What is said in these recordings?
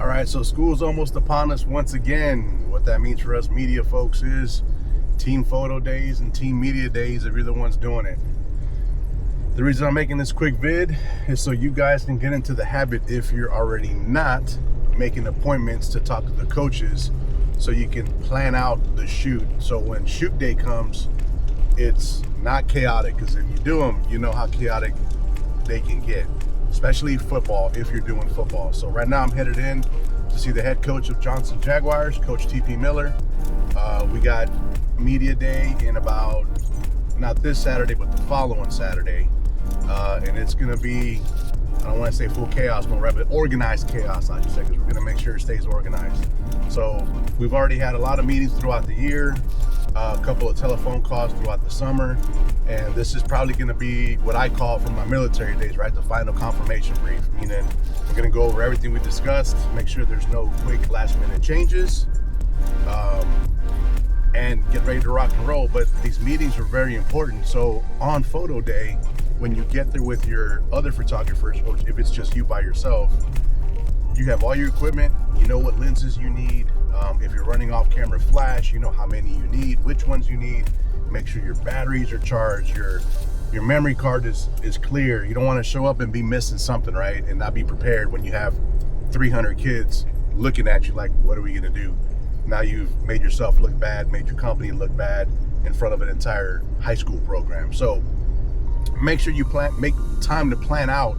All right, so school's almost upon us once again. What that means for us media folks is team photo days and team media days if you're the ones doing it. The reason I'm making this quick vid is so you guys can get into the habit, if you're already not, making appointments to talk to the coaches so you can plan out the shoot. So when shoot day comes, it's not chaotic, because if you do them, you know how chaotic they can get, especially football if you're doing football. So right now I'm headed in to see the head coach of Johnson Jaguars, Coach TP Miller. We got media day in about, not this Saturday, but the following Saturday. And it's going to be, I don't want to say full chaos, but rather organized chaos, I should say, because we're going to make sure it stays organized. So we've already had a lot of meetings throughout the year, a couple of telephone calls throughout the summer, and this is probably going to be what I call from my military days, right? The final confirmation brief, meaning we're going to go over everything we discussed, make sure there's no quick last minute changes, and get ready to rock and roll. But these meetings are very important. So on photo day, when you get there with your other photographers, or if it's just you by yourself, you have all your equipment, you know what lenses you need. If you're running off camera flash, you know how many you need, which ones you need. Make sure your batteries are charged, your memory card is clear. You don't want to show up and be missing something, right? And not be prepared when you have 300 kids looking at you like, what are we going to do? Now you've made yourself look bad, made your company look bad in front of an entire high school program. So make sure you make time to plan out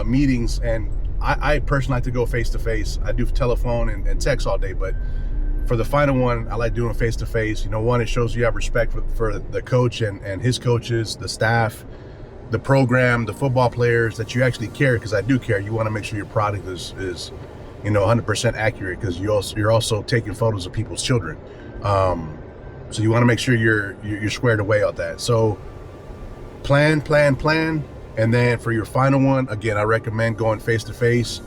meetings. And I personally like to go face-to-face. I do telephone and text all day, but for the final one, I like doing face-to-face. You know, one, it shows you have respect for the coach and his coaches, the staff, the program, the football players, that you actually care, because I do care. You want to make sure your product is 100% accurate, because you're also taking photos of people's children. So you want to make sure you're squared away on that. So plan. And then for your final one, again, I recommend going face-to-face.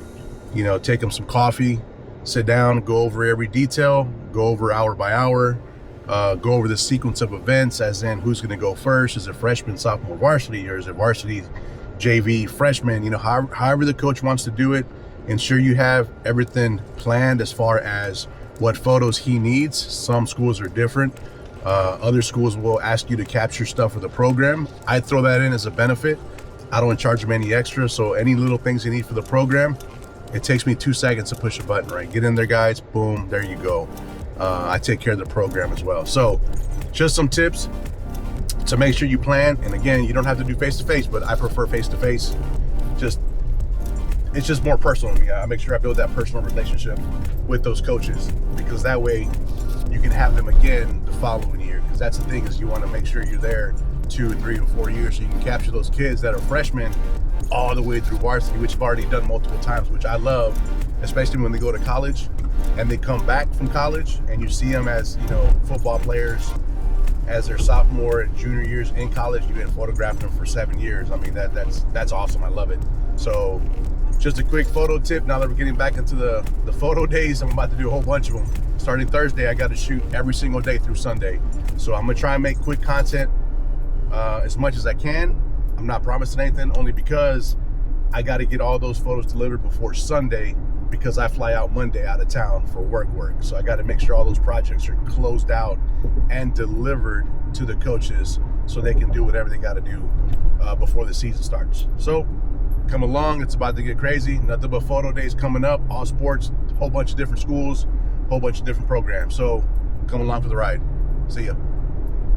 You know, take them some coffee, sit down, go over every detail, go over hour by hour, go over the sequence of events, as in who's going to go first. Is it freshman, sophomore, varsity, or is it varsity, JV, freshman? You know, however the coach wants to do it. Ensure you have everything planned as far as what photos he needs. Some schools are different. Other schools will ask you to capture stuff for the program. I throw that in as a benefit. I don't charge them any extra. So any little things you need for the program, it takes me 2 seconds to push a button, right? Get in there, guys. Boom, there you go. I take care of the program as well. So just some tips to make sure you plan. And again, you don't have to do face-to-face, but I prefer face-to-face. It's just more personal to me. I make sure I build that personal relationship with those coaches, because that way you can have them again the following year. Because that's the thing, is you want to make sure you're there 2, 3, or 4 years, so you can capture those kids that are freshmen all the way through varsity, which I've already done multiple times, which I love, especially when they go to college and they come back from college and you see them as, you know, football players as their sophomore and junior years in college. You've been photographing them for 7 years. I mean, that's awesome. I love it. So just a quick photo tip. Now that we're getting back into the photo days, I'm about to do a whole bunch of them. Starting Thursday, I got to shoot every single day through Sunday. So I'm going to try and make quick content as much as I can. I'm not promising anything, only because I got to get all those photos delivered before Sunday, because I fly out Monday out of town for work. So I got to make sure all those projects are closed out and delivered to the coaches so they can do whatever they got to do before the season starts. So come along, it's about to get crazy. Nothing but photo days coming up, all sports, whole bunch of different schools, whole bunch of different programs. So come along for the ride. See ya.